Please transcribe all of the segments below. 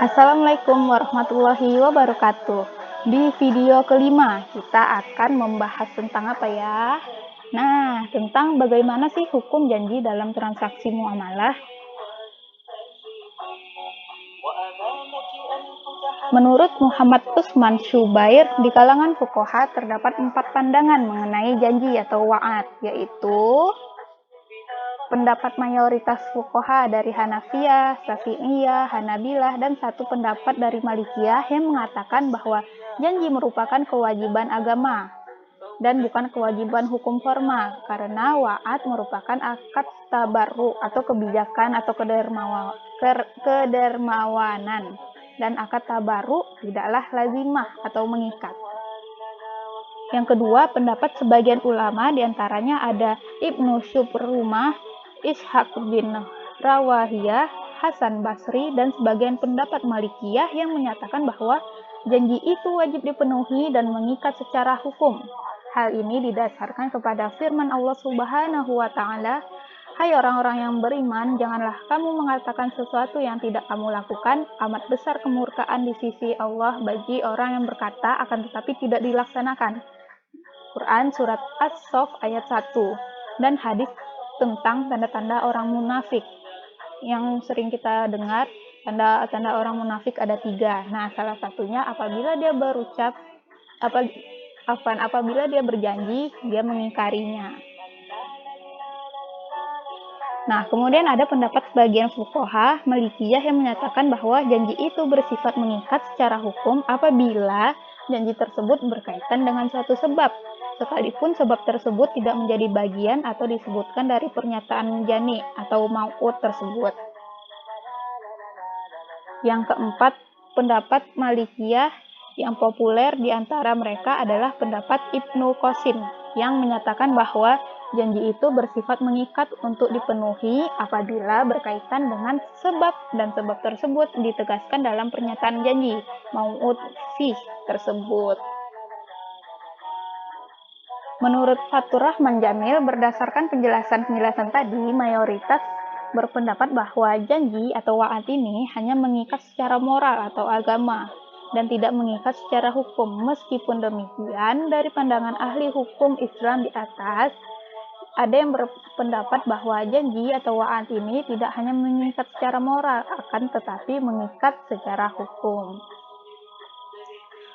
Assalamualaikum warahmatullahi wabarakatuh. Di video kelima, kita akan membahas tentang apa ya? Nah, tentang bagaimana sih hukum janji dalam transaksi muamalah. Menurut Muhammad Usman Syubair, di kalangan fuqaha terdapat 4 pandangan mengenai janji atau wa'ad, yaitu pendapat mayoritas fuqaha dari Hanafiyah, Syafi'iyah, Hanabilah, dan satu pendapat dari Malikiyah yang mengatakan bahwa janji merupakan kewajiban agama dan bukan kewajiban hukum formal, karena wa'ad merupakan akad tabarru atau kebijakan atau kedermawanan, dan akad tabarru tidaklah lazimah atau mengikat. Yang kedua, pendapat sebagian ulama diantaranya ada Ibnu Syubrumah, Ishaq bin Rawahiyah, Hasan Basri, dan sebagian pendapat Malikiyah yang menyatakan bahwa janji itu wajib dipenuhi dan mengikat secara hukum. Hal ini didasarkan kepada firman Allah Subhanahu wa Ta'ala, "Hai orang-orang yang beriman, janganlah kamu mengatakan sesuatu yang tidak kamu lakukan. Amat besar kemurkaan di sisi Allah bagi orang yang berkata akan tetapi tidak dilaksanakan." Quran Surat As-Saff ayat 1. Dan hadis tentang tanda-tanda orang munafik. Yang sering kita dengar, tanda-tanda orang munafik ada 3. Nah, salah satunya apabila dia berucap, apabila dia berjanji, dia mengingkarinya. Nah, kemudian ada pendapat sebagian fuqaha Malikiyah yang menyatakan bahwa janji itu bersifat mengikat secara hukum apabila janji tersebut berkaitan dengan suatu sebab, sekalipun sebab tersebut tidak menjadi bagian atau disebutkan dari pernyataan jani atau mau'ud tersebut. Yang keempat, pendapat Malikiyah yang populer di antara mereka adalah pendapat Ibnu Qasim yang menyatakan bahwa janji itu bersifat mengikat untuk dipenuhi apabila berkaitan dengan sebab, dan sebab tersebut ditegaskan dalam pernyataan janji mau'ud fih tersebut. Menurut Fatur Rahman Jamil, berdasarkan penjelasan-penjelasan tadi, mayoritas berpendapat bahwa janji atau wa'ad ini hanya mengikat secara moral atau agama dan tidak mengikat secara hukum. Meskipun demikian, dari pandangan ahli hukum Islam di atas, ada yang berpendapat bahwa janji atau wa'ad ini tidak hanya mengikat secara moral, akan tetapi mengikat secara hukum.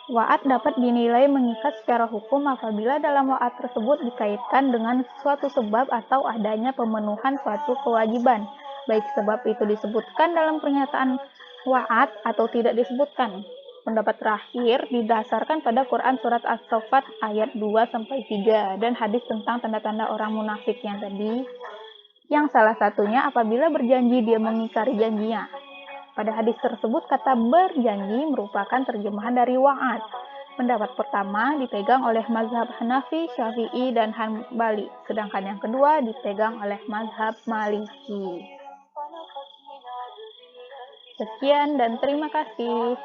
Wa'ad dapat dinilai mengikat secara hukum apabila dalam wa'ad tersebut dikaitkan dengan suatu sebab atau adanya pemenuhan suatu kewajiban, baik sebab itu disebutkan dalam pernyataan wa'ad atau tidak disebutkan. Pendapat terakhir didasarkan pada Quran Surat As-Saffat ayat 2-3 dan hadis tentang tanda-tanda orang munafik yang tadi, yang salah satunya apabila berjanji dia mengingkari janjinya. Pada hadis tersebut, kata berjanji merupakan terjemahan dari wa'ad. Pendapat pertama dipegang oleh mazhab Hanafi, Syafi'i, dan Hanbali, sedangkan yang kedua dipegang oleh mazhab Maliki. Sekian dan terima kasih.